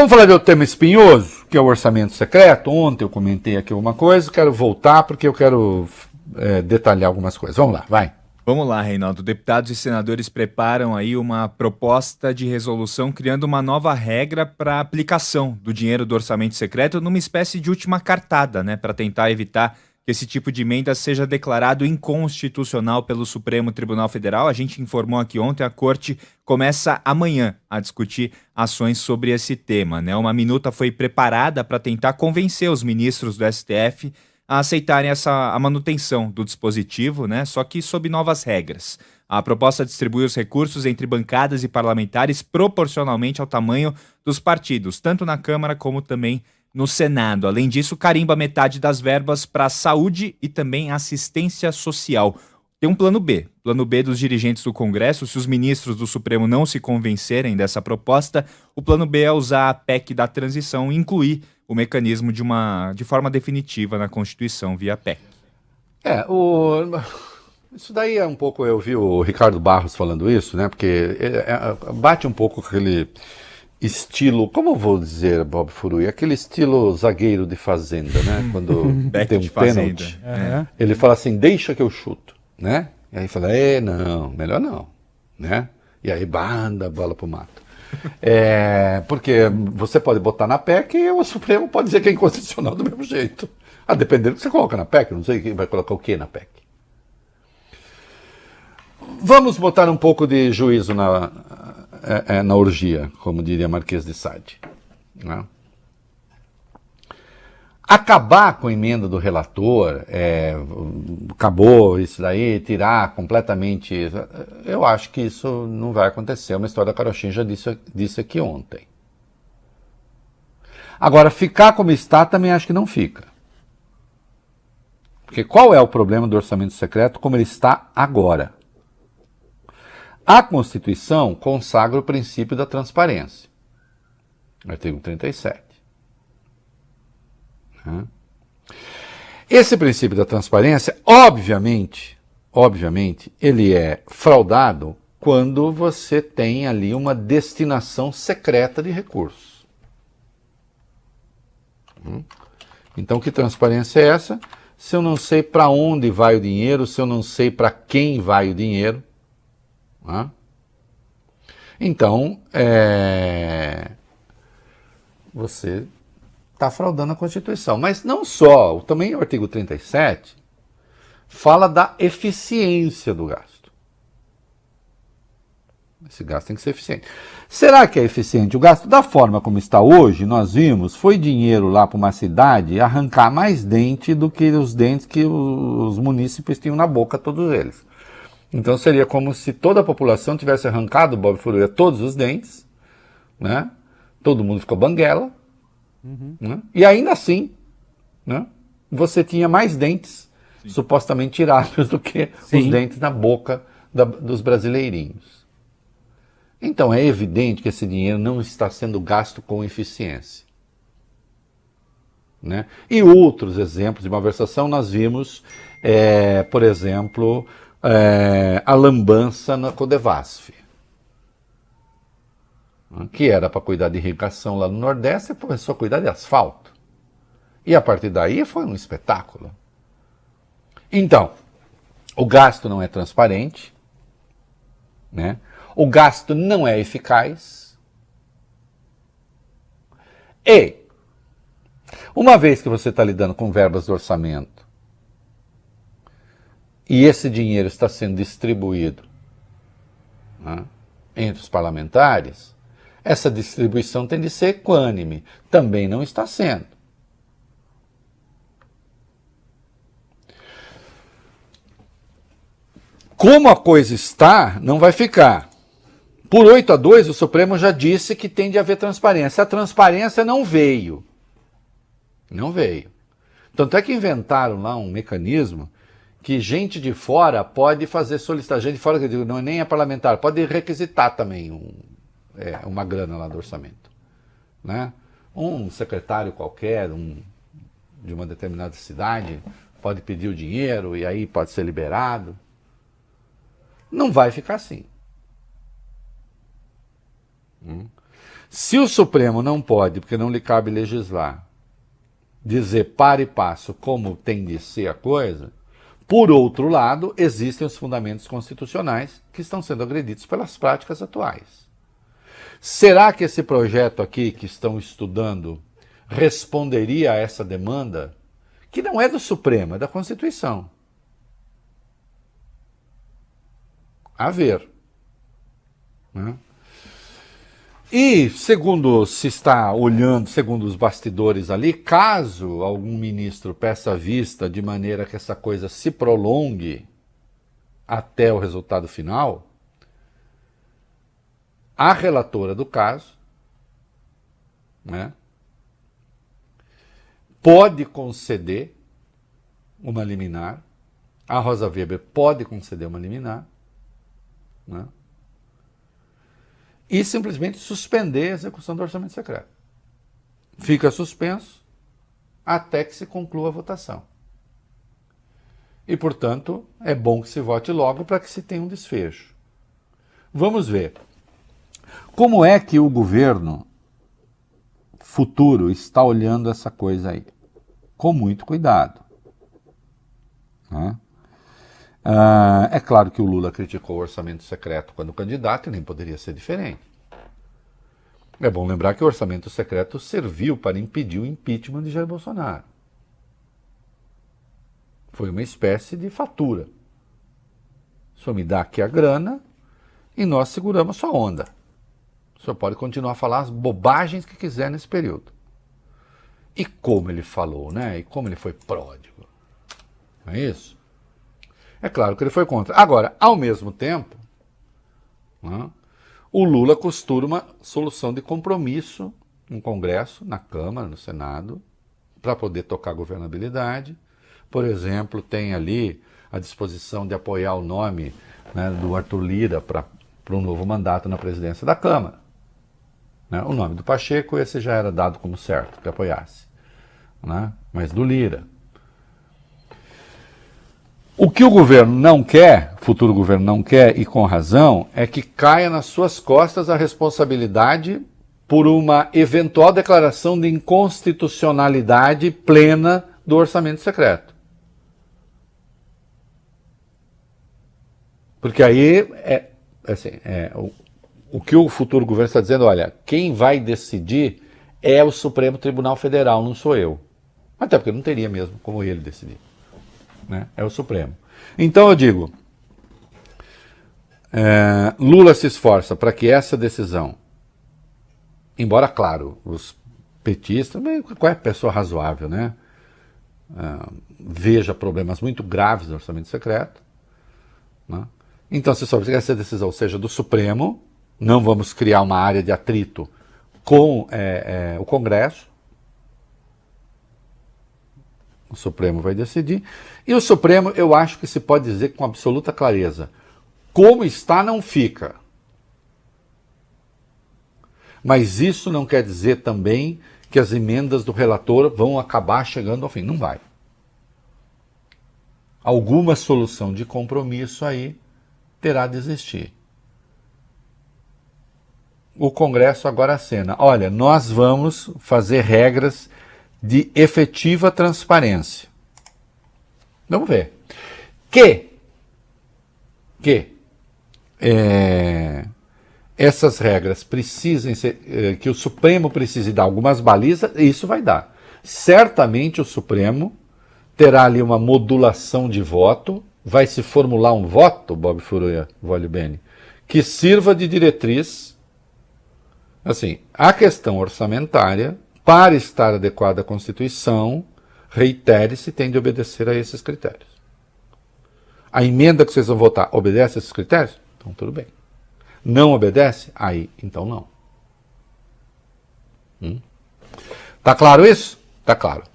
Vamos falar de outro tema espinhoso, que é o orçamento secreto. Ontem eu comentei aqui alguma coisa, quero voltar porque eu quero detalhar algumas coisas. Vamos lá, vai. Vamos lá, Reinaldo. Deputados e senadores preparam aí uma proposta de resolução criando uma nova regra para a aplicação do dinheiro do orçamento secreto numa espécie de última cartada, né, para tentar evitar que esse tipo de emenda seja declarado inconstitucional pelo Supremo Tribunal Federal. A gente informou aqui ontem, a Corte começa amanhã a discutir ações sobre esse tema, né? Uma minuta foi preparada para tentar convencer os ministros do STF a aceitarem a manutenção do dispositivo, né? Só que sob novas regras. A proposta distribui os recursos entre bancadas e parlamentares proporcionalmente ao tamanho dos partidos, tanto na Câmara como também no Senado. Além disso, carimba metade das verbas para saúde e também assistência social. Tem um plano B dos dirigentes do Congresso. Se os ministros do Supremo não se convencerem dessa proposta, o plano B é usar a PEC da transição e incluir o mecanismo de forma definitiva na Constituição via PEC. Isso daí é um pouco, eu vi o Ricardo Barros falando isso, né? Porque bate um pouco com aquele estilo, como eu vou dizer, Bob Furui, aquele estilo zagueiro de fazenda, né? Quando tem um pênalti, ele fala assim, deixa que eu chuto, né? E aí fala, não, melhor não, né? E aí manda a bola pro mato. Porque você pode botar na PEC e o Supremo pode dizer que é inconstitucional do mesmo jeito. Dependendo do que você coloca na PEC, não sei quem vai colocar o que na PEC. Vamos botar um pouco de juízo na orgia, como diria Marquês de Sade. Né? Acabar com a emenda do relator, acabou isso daí, tirar completamente... Eu acho que isso não vai acontecer. Uma história da Carochinha já disse aqui ontem. Agora, ficar como está também acho que não fica. Porque qual é o problema do orçamento secreto como ele está agora? A Constituição consagra o princípio da transparência. Artigo 37. Esse princípio da transparência, obviamente, ele é fraudado quando você tem ali uma destinação secreta de recursos. Então, que transparência é essa? Se eu não sei para onde vai o dinheiro, se eu não sei para quem vai o dinheiro, então, você está fraudando a Constituição. Mas não só, também o artigo 37 fala da eficiência do gasto. Esse gasto tem que ser eficiente. Será que é eficiente o gasto? Da forma como está hoje, nós vimos, foi dinheiro lá para uma cidade arrancar mais dente do que os dentes que os munícipes tinham na boca, todos eles. Então seria como se toda a população tivesse arrancado, Bob Furui, todos os dentes, né? Todo mundo ficou banguela, né? E ainda assim, né? Você tinha mais dentes supostamente tirados do que os dentes na boca dos brasileirinhos. Então é evidente que esse dinheiro não está sendo gasto com eficiência. Né? E outros exemplos de malversação nós vimos, por exemplo, a lambança na Codevasf, que era para cuidar de irrigação lá no Nordeste, e começou a cuidar de asfalto. E a partir daí foi um espetáculo. Então, o gasto não é transparente, né? O gasto não é eficaz. E, uma vez que você está lidando com verbas do orçamento, e esse dinheiro está sendo distribuído, né, entre os parlamentares, essa distribuição tem de ser equânime. Também não está sendo. Como a coisa está, não vai ficar. Por 8-2, o Supremo já disse que tem de haver transparência. A transparência não veio. Não veio. Tanto é que inventaram lá um mecanismo que gente de fora pode fazer solicitação. Gente de fora, que eu digo, não, nem é parlamentar, pode requisitar também uma grana lá do orçamento. Né? Um secretário qualquer, de uma determinada cidade, pode pedir o dinheiro e aí pode ser liberado. Não vai ficar assim. Se o Supremo não pode, porque não lhe cabe legislar, dizer para e passo como tem de ser a coisa, por outro lado, existem os fundamentos constitucionais que estão sendo agredidos pelas práticas atuais. Será que esse projeto aqui que estão estudando responderia a essa demanda, que não é do Supremo, é da Constituição? A ver. Né? E, segundo se está olhando, segundo os bastidores ali, caso algum ministro peça vista de maneira que essa coisa se prolongue até o resultado final, a relatora do caso, né, pode conceder uma liminar, a Rosa Weber pode conceder uma liminar, né, e simplesmente suspender a execução do orçamento secreto. Fica suspenso até que se conclua a votação. E, portanto, é bom que se vote logo para que se tenha um desfecho. Vamos ver. Como é que o governo futuro está olhando essa coisa aí? Com muito cuidado. Né? É claro que o Lula criticou o orçamento secreto quando candidato e nem poderia ser diferente. É bom lembrar que o orçamento secreto serviu para impedir o impeachment de Jair Bolsonaro. Foi uma espécie de fatura. O senhor me dá aqui a grana e nós seguramos sua onda. O senhor pode continuar a falar as bobagens que quiser nesse período. E como ele falou, né? E como ele foi pródigo. Não é isso? É claro que ele foi contra. Agora, ao mesmo tempo, né, o Lula costura uma solução de compromisso no Congresso, na Câmara, no Senado, para poder tocar a governabilidade. Por exemplo, tem ali a disposição de apoiar o nome, né, do Arthur Lira para um novo mandato na presidência da Câmara. Né? O nome do Pacheco, esse já era dado como certo, que apoiasse. Né? Mas do Lira. O que o governo não quer, o futuro governo não quer, e com razão, é que caia nas suas costas a responsabilidade por uma eventual declaração de inconstitucionalidade plena do orçamento secreto. Porque aí, o que o futuro governo está dizendo, olha, quem vai decidir é o Supremo Tribunal Federal, não sou eu. Até porque não teria mesmo como ele decidir. Né? É o Supremo. Então eu digo, Lula se esforça para que essa decisão, embora, claro, os petistas, qualquer pessoa razoável, né, veja problemas muito graves no orçamento secreto, né? Então se esforça que essa decisão seja do Supremo, não vamos criar uma área de atrito com o Congresso. O Supremo vai decidir. E o Supremo, eu acho que se pode dizer com absoluta clareza, como está, não fica. Mas isso não quer dizer também que as emendas do relator vão acabar chegando ao fim. Não vai. Alguma solução de compromisso aí terá de existir. O Congresso agora acena. Olha, nós vamos fazer regras de efetiva transparência. Vamos ver. Essas regras precisem ser, que o Supremo precise dar algumas balizas, isso vai dar. Certamente o Supremo terá ali uma modulação de voto, vai se formular um voto, Bob Furuya Vole Bene, que sirva de diretriz. Assim, a questão orçamentária, para estar adequada à Constituição, reitere-se, tem de obedecer a esses critérios. A emenda que vocês vão votar obedece a esses critérios? Então tudo bem. Não obedece? Aí, então não. Tá claro isso? Tá claro.